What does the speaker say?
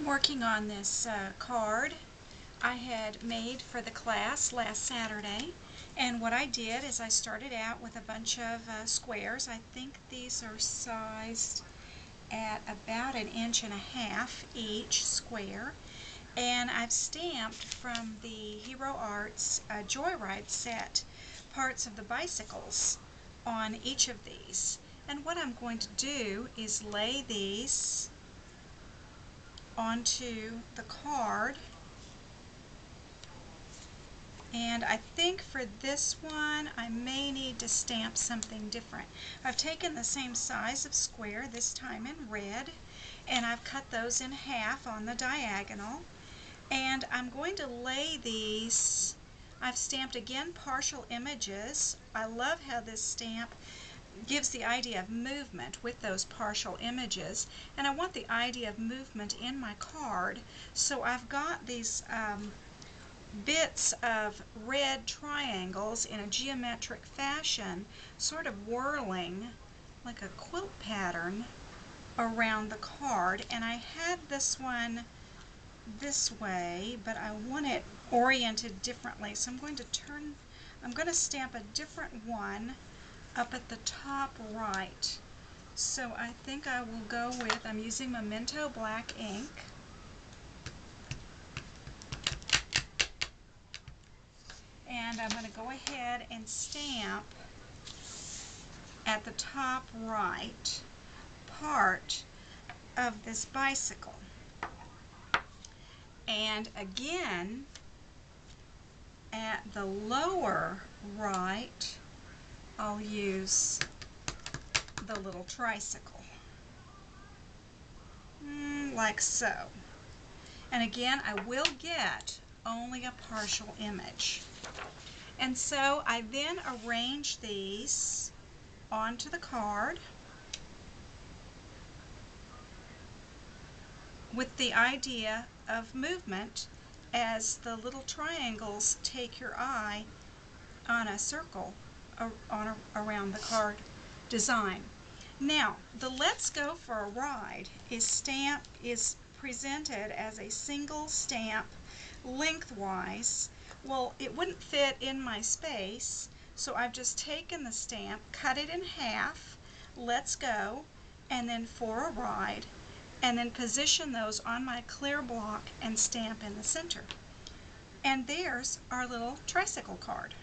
Working on this card I had made for the class last Saturday, and what I did is I started out with a bunch of squares. I think these are sized at about 1.5 inches each square, and I've stamped from the Hero Arts Joyride set parts of the bicycles on each of these. And what I'm going to do is lay these onto the card, and I think for this one I may need to stamp something different. I've taken the same size of square, this time in red, and I've cut those in half on the diagonal, and I'm going to lay these. I've stamped again partial images. I love how this stamp gives the idea of movement with those partial images, and I want the idea of movement in my card, so I've got these bits of red triangles in a geometric fashion sort of whirling like a quilt pattern around the card. And I had this one this way, but I want it oriented differently, so I'm going to stamp a different one up at the top right. So I think I will go with, I'm using Memento black ink, and I'm going to go ahead and stamp at the top right part of this bicycle. And again, at the lower right, I'll use the little tricycle, like so. And again, I will get only a partial image. And so I then arrange these onto the card with the idea of movement as the little triangles take your eye on a circle around the card design. Now, the Let's Go for a Ride is presented as a single stamp lengthwise. Well, it wouldn't fit in my space, so I've just taken the stamp, cut it in half, Let's Go, and then For a Ride, and then position those on my clear block and stamp in the center. And there's our little tricycle card.